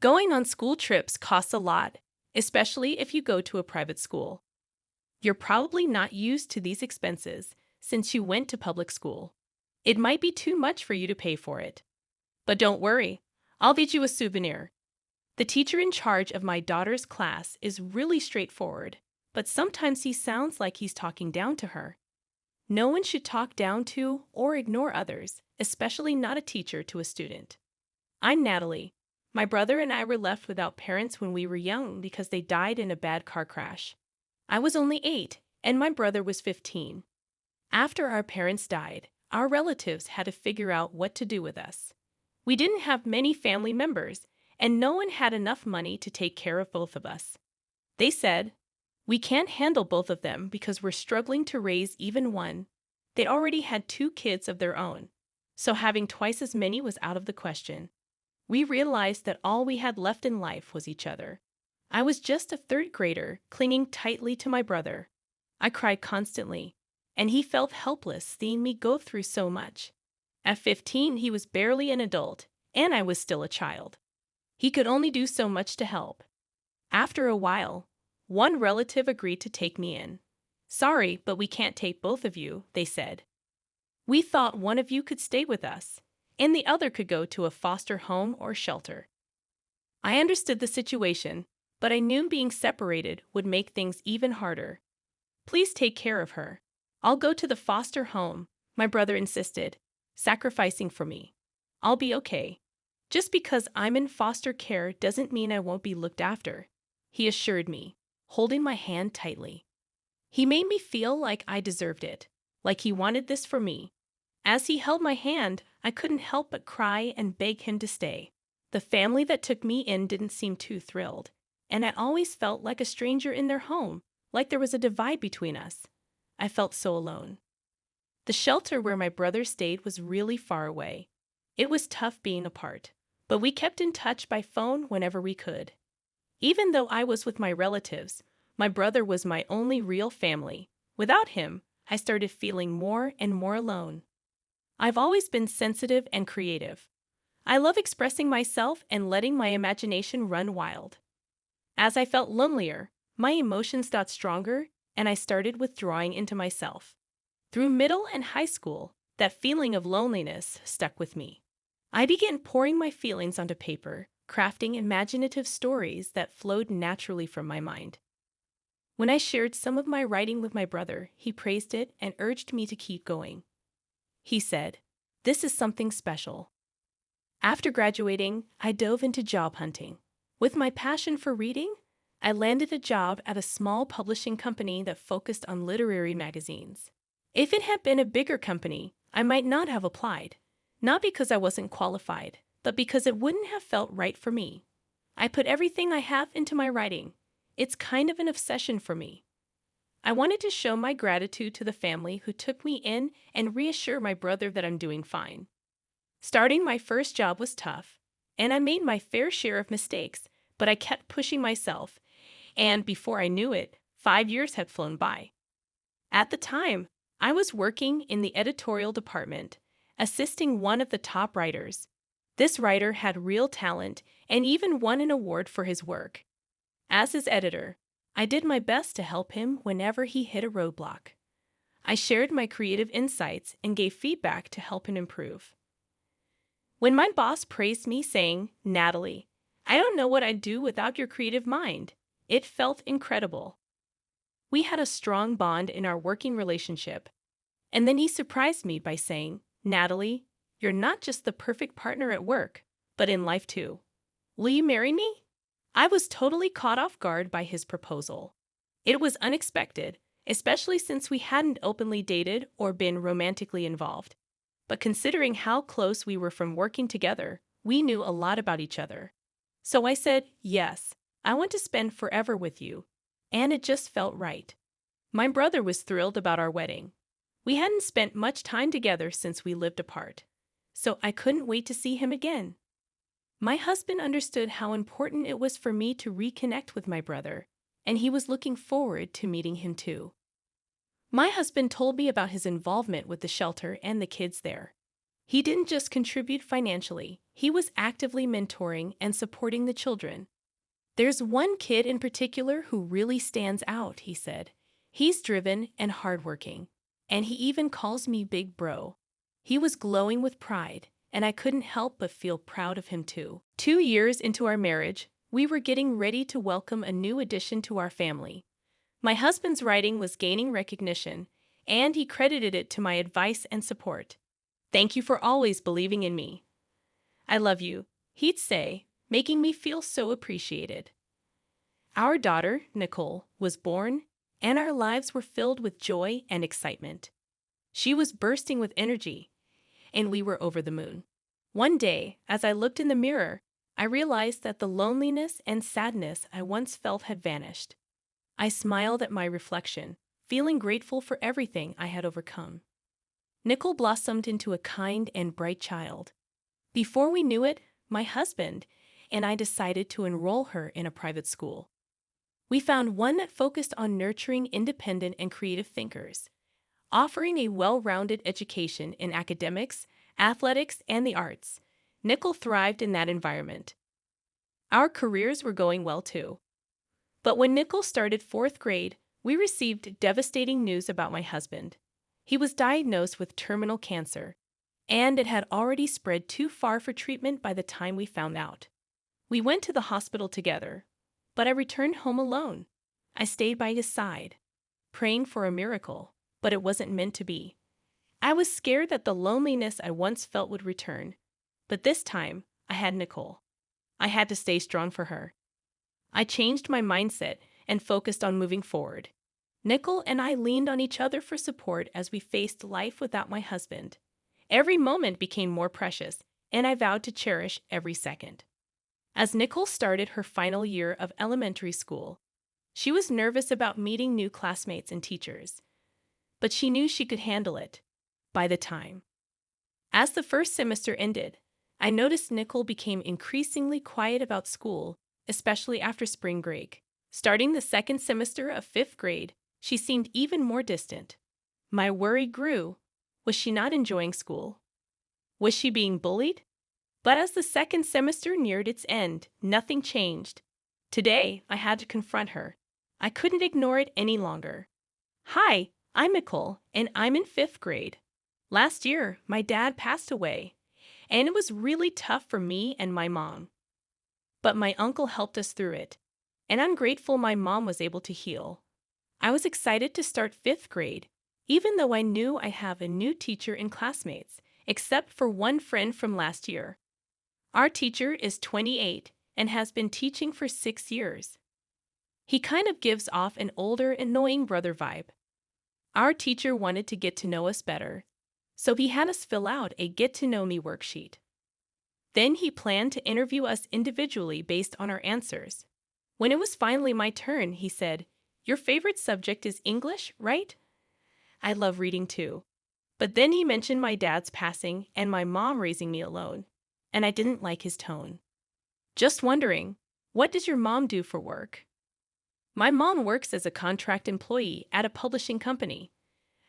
Going on school trips costs a lot, especially if you go to a private school. You're probably not used to these expenses since you went to public school. It might be too much for you to pay for it. But don't worry, I'll get you a souvenir. The teacher in charge of my daughter's class is really straightforward, but sometimes he sounds like he's talking down to her. No one should talk down to or ignore others, especially not a teacher to a student. I'm Natalie. My brother and I were left without parents when we were young because they died in a bad car crash. I was only 8, and my brother was 15. After our parents died, our relatives had to figure out what to do with us. We didn't have many family members, and no one had enough money to take care of both of us. They said, "We can't handle both of them because we're struggling to raise even one." They already had 2 kids of their own, so having twice as many was out of the question. We realized that all we had left in life was each other. I was just a 3rd grader, clinging tightly to my brother. I cried constantly, and he felt helpless seeing me go through so much. At 15, he was barely an adult, and I was still a child. He could only do so much to help. After a while, one relative agreed to take me in. "Sorry, but we can't take both of you," they said. "We thought one of you could stay with us, and the other could go to a foster home or shelter." I understood the situation, but I knew being separated would make things even harder. "Please take care of her. I'll go to the foster home," my brother insisted, sacrificing for me. "I'll be okay. Just because I'm in foster care doesn't mean I won't be looked after," he assured me, holding my hand tightly. He made me feel like I deserved it, like he wanted this for me. As he held my hand, I couldn't help but cry and beg him to stay. The family that took me in didn't seem too thrilled, and I always felt like a stranger in their home, like there was a divide between us. I felt so alone. The shelter where my brother stayed was really far away. It was tough being apart, but we kept in touch by phone whenever we could. Even though I was with my relatives, my brother was my only real family. Without him, I started feeling more and more alone. I've always been sensitive and creative. I love expressing myself and letting my imagination run wild. As I felt lonelier, my emotions got stronger, and I started withdrawing into myself. Through middle and high school, that feeling of loneliness stuck with me. I began pouring my feelings onto paper, crafting imaginative stories that flowed naturally from my mind. When I shared some of my writing with my brother, he praised it and urged me to keep going. He said, "This is something special." After graduating, I dove into job hunting. With my passion for reading, I landed a job at a small publishing company that focused on literary magazines. If it had been a bigger company, I might not have applied, not because I wasn't qualified, but because it wouldn't have felt right for me. I put everything I have into my writing. It's kind of an obsession for me. I wanted to show my gratitude to the family who took me in and reassure my brother that I'm doing fine. Starting my first job was tough, and I made my fair share of mistakes, but I kept pushing myself, and before I knew it, 5 years had flown by. At the time, I was working in the editorial department, assisting one of the top writers. This writer had real talent and even won an award for his work. As his editor, I did my best to help him whenever he hit a roadblock. I shared my creative insights and gave feedback to help him improve. When my boss praised me, saying, "Natalie, I don't know what I'd do without your creative mind," it felt incredible. We had a strong bond in our working relationship. And then he surprised me by saying, "Natalie, you're not just the perfect partner at work, but in life too. Will you marry me?" I was totally caught off guard by his proposal. It was unexpected, especially since we hadn't openly dated or been romantically involved. But considering how close we were from working together, we knew a lot about each other. So I said, "Yes, I want to spend forever with you." And it just felt right. My brother was thrilled about our wedding. We hadn't spent much time together since we lived apart, so I couldn't wait to see him again. My husband understood how important it was for me to reconnect with my brother, and he was looking forward to meeting him too. My husband told me about his involvement with the shelter and the kids there. He didn't just contribute financially, he was actively mentoring and supporting the children. "There's one kid in particular who really stands out," he said. "He's driven and hardworking, and he even calls me Big Bro." He was glowing with pride, and I couldn't help but feel proud of him too. 2 years into our marriage, we were getting ready to welcome a new addition to our family. My husband's writing was gaining recognition, and he credited it to my advice and support. "Thank you for always believing in me. I love you," he'd say, making me feel so appreciated. Our daughter, Nicole, was born, and our lives were filled with joy and excitement. She was bursting with energy, and we were over the moon. One day, as I looked in the mirror, I realized that the loneliness and sadness I once felt had vanished. I smiled at my reflection, feeling grateful for everything I had overcome. Nicole blossomed into a kind and bright child. Before we knew it, my husband and I decided to enroll her in a private school. We found one that focused on nurturing independent and creative thinkers, offering a well-rounded education in academics, athletics, and the arts. Nicole thrived in that environment. Our careers were going well too. But when Nicole started 4th grade, we received devastating news about my husband. He was diagnosed with terminal cancer, and it had already spread too far for treatment by the time we found out. We went to the hospital together, but I returned home alone. I stayed by his side, praying for a miracle, but it wasn't meant to be. I was scared that the loneliness I once felt would return, but this time I had Nicole. I had to stay strong for her. I changed my mindset and focused on moving forward. Nicole and I leaned on each other for support as we faced life without my husband. Every moment became more precious, and I vowed to cherish every second. As Nicole started her final year of elementary school, she was nervous about meeting new classmates and teachers, but she knew she could handle it by the time. As the first semester ended, I noticed Nicole became increasingly quiet about school, especially after spring break. Starting the second semester of 5th grade, she seemed even more distant. My worry grew. Was she not enjoying school? Was she being bullied? But as the second semester neared its end, nothing changed. Today, I had to confront her. I couldn't ignore it any longer. "Hi, I'm Nicole, and I'm in 5th grade. Last year, my dad passed away, and it was really tough for me and my mom. But my uncle helped us through it, and I'm grateful my mom was able to heal. I was excited to start 5th grade, even though I knew I have a new teacher and classmates, except for one friend from last year. Our teacher is 28 and has been teaching for 6 years. He kind of gives off an older, annoying brother vibe. Our teacher wanted to get to know us better, so he had us fill out a get-to-know-me worksheet. Then he planned to interview us individually based on our answers. When it was finally my turn, he said, 'Your favorite subject is English, right?' I love reading too. But then he mentioned my dad's passing and my mom raising me alone, and I didn't like his tone. 'Just wondering, what does your mom do for work?' My mom works as a contract employee at a publishing company.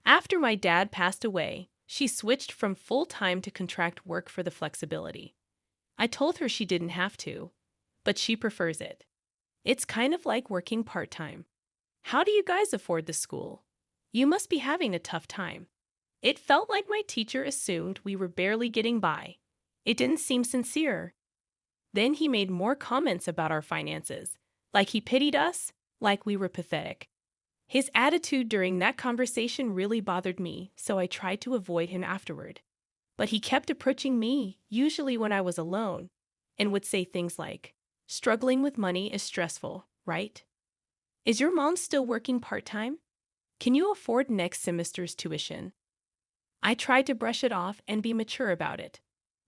After my dad passed away, she switched from full-time to contract work for the flexibility. I told her she didn't have to, but she prefers it. It's kind of like working part-time. How do you guys afford the school? You must be having a tough time." It felt like my teacher assumed we were barely getting by. It didn't seem sincere. Then he made more comments about our finances, like he pitied us, like we were pathetic. His attitude during that conversation really bothered me, so I tried to avoid him afterward. But he kept approaching me, usually when I was alone, and would say things like, "Struggling with money is stressful, right? Is your mom still working part-time? Can you afford next semester's tuition?" I tried to brush it off and be mature about it.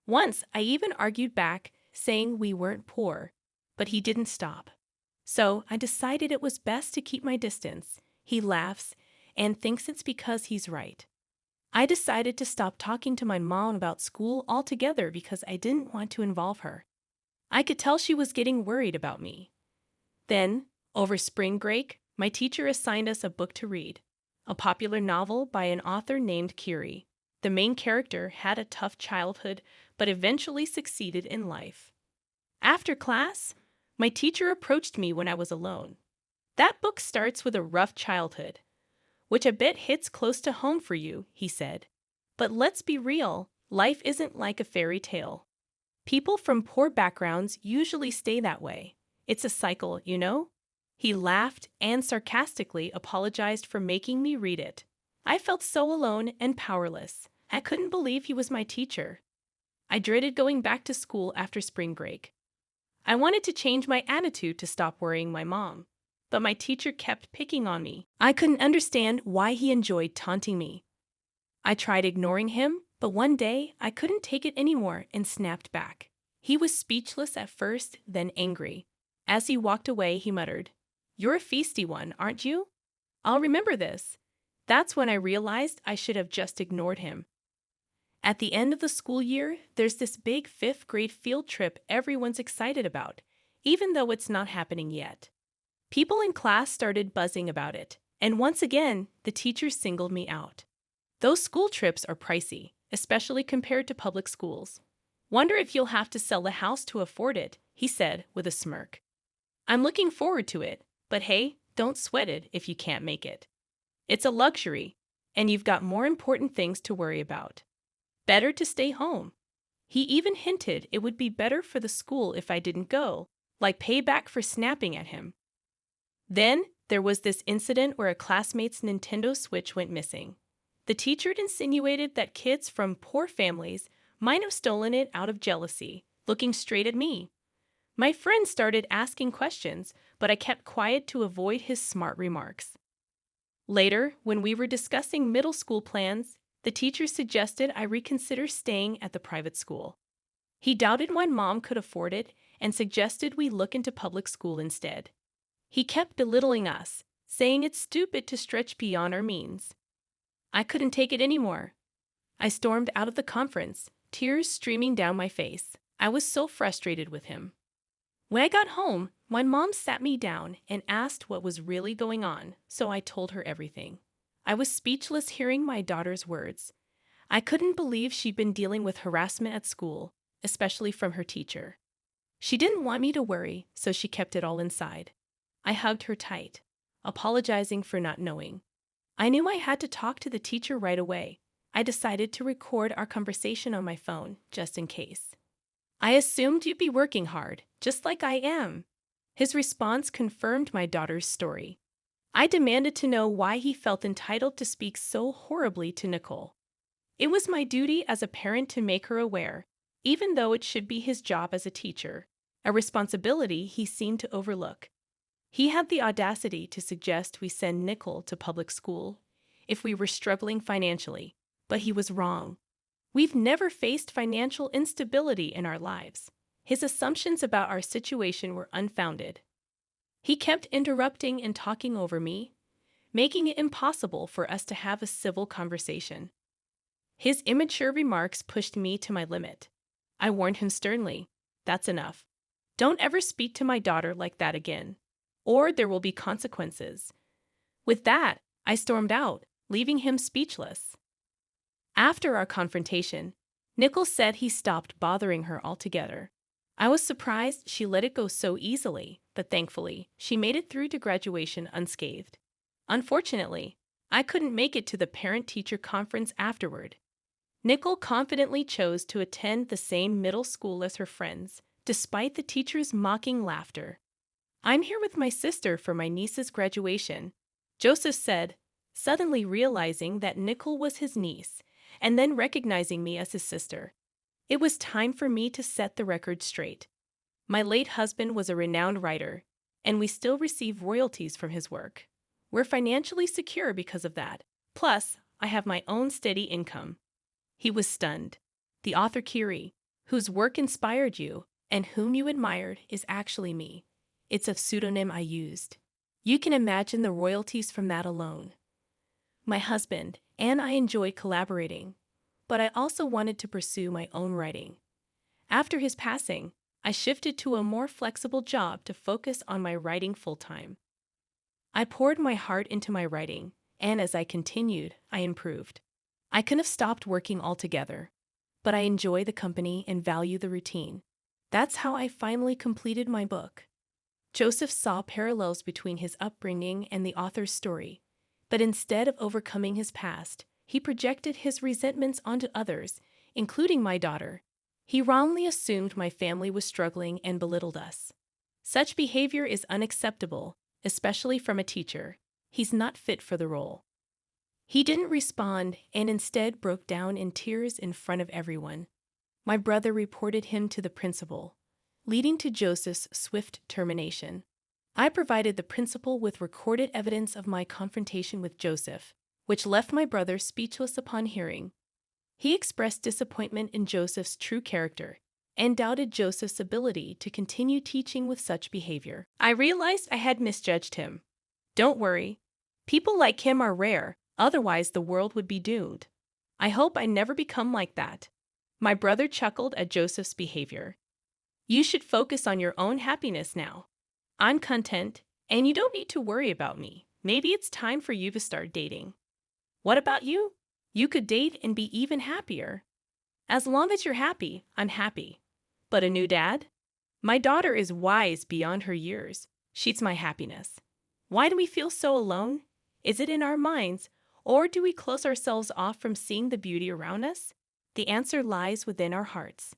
Once, I even argued back, saying we weren't poor, but he didn't stop. So I decided it was best to keep my distance. He laughs and thinks it's because he's right. I decided to stop talking to my mom about school altogether because I didn't want to involve her. I could tell she was getting worried about me. Then, over spring break, my teacher assigned us a book to read, a popular novel by an author named Curie. The main character had a tough childhood but eventually succeeded in life. After class, my teacher approached me when I was alone. That book starts with a rough childhood, which I bet hits close to home for you, he said. But let's be real, life isn't like a fairy tale. People from poor backgrounds usually stay that way. It's a cycle, you know? He laughed and sarcastically apologized for making me read it. I felt so alone and powerless. I couldn't believe he was my teacher. I dreaded going back to school after spring break. I wanted to change my attitude to stop worrying my mom, but my teacher kept picking on me. I couldn't understand why he enjoyed taunting me. I tried ignoring him, but one day I couldn't take it anymore and snapped back. He was speechless at first, then angry. As he walked away, he muttered, "You're a feisty one, aren't you? I'll remember this." That's when I realized I should have just ignored him. At the end of the school year, there's this big 5th grade field trip everyone's excited about, even though it's not happening yet. People in class started buzzing about it, and once again, the teacher singled me out. Those school trips are pricey, especially compared to public schools. "Wonder if you'll have to sell the house to afford it," he said with a smirk. "I'm looking forward to it, but hey, don't sweat it if you can't make it. It's a luxury, and you've got more important things to worry about. Better to stay home." He even hinted it would be better for the school if I didn't go, like payback for snapping at him. Then there was this incident where a classmate's Nintendo Switch went missing. The teacher insinuated that kids from poor families might have stolen it out of jealousy, looking straight at me. My friend started asking questions, but I kept quiet to avoid his smart remarks. Later, when we were discussing middle school plans, the teacher suggested I reconsider staying at the private school. He doubted my mom could afford it and suggested we look into public school instead. He kept belittling us, saying it's stupid to stretch beyond our means. I couldn't take it anymore. I stormed out of the conference, tears streaming down my face. I was so frustrated with him. When I got home, my mom sat me down and asked what was really going on, so I told her everything. I was speechless hearing my daughter's words. I couldn't believe she'd been dealing with harassment at school, especially from her teacher. She didn't want me to worry, so she kept it all inside. I hugged her tight, apologizing for not knowing. I knew I had to talk to the teacher right away. I decided to record our conversation on my phone, just in case. "I assumed you'd be working hard, just like I am." His response confirmed my daughter's story. I demanded to know why he felt entitled to speak so horribly to Nicole. It was my duty as a parent to make her aware, even though it should be his job as a teacher, a responsibility he seemed to overlook. He had the audacity to suggest we send Nicole to public school if we were struggling financially, but he was wrong. We've never faced financial instability in our lives. His assumptions about our situation were unfounded. He kept interrupting and talking over me, making it impossible for us to have a civil conversation. His immature remarks pushed me to my limit. I warned him sternly, "That's enough. Don't ever speak to my daughter like that again, or there will be consequences." With that, I stormed out, leaving him speechless. After our confrontation, Nichols said he stopped bothering her altogether. I was surprised she let it go so easily, but thankfully, she made it through to graduation unscathed. Unfortunately, I couldn't make it to the parent-teacher conference afterward. Nicole confidently chose to attend the same middle school as her friends, despite the teacher's mocking laughter. "I'm here with my sister for my niece's graduation," Joseph said, suddenly realizing that Nicole was his niece, and then recognizing me as his sister. It was time for me to set the record straight. My late husband was a renowned writer, and we still receive royalties from his work. We're financially secure because of that. Plus, I have my own steady income. He was stunned. "The author Kiri, whose work inspired you and whom you admired, is actually me. It's a pseudonym I used. You can imagine the royalties from that alone." My husband and I enjoy collaborating, but I also wanted to pursue my own writing. After his passing, I shifted to a more flexible job to focus on my writing full-time. I poured my heart into my writing, and as I continued, I improved. I couldn't have stopped working altogether, but I enjoy the company and value the routine. That's how I finally completed my book. Joseph saw parallels between his upbringing and the author's story, but instead of overcoming his past, he projected his resentments onto others, including my daughter. He wrongly assumed my family was struggling and belittled us. Such behavior is unacceptable, especially from a teacher. He's not fit for the role. He didn't respond and instead broke down in tears in front of everyone. My brother reported him to the principal, leading to Joseph's swift termination. I provided the principal with recorded evidence of my confrontation with Joseph, which left my brother speechless upon hearing. He expressed disappointment in Joseph's true character and doubted Joseph's ability to continue teaching with such behavior. I realized I had misjudged him. Don't worry. People like him are rare, otherwise the world would be doomed. I hope I never become like that. My brother chuckled at Joseph's behavior. You should focus on your own happiness now. I'm content, and you don't need to worry about me. Maybe it's time for you to start dating. What about you? You could date and be even happier. As long as you're happy, I'm happy. But a new dad? My daughter is wise beyond her years. She's my happiness. Why do we feel so alone? Is it in our minds, or do we close ourselves off from seeing the beauty around us? The answer lies within our hearts.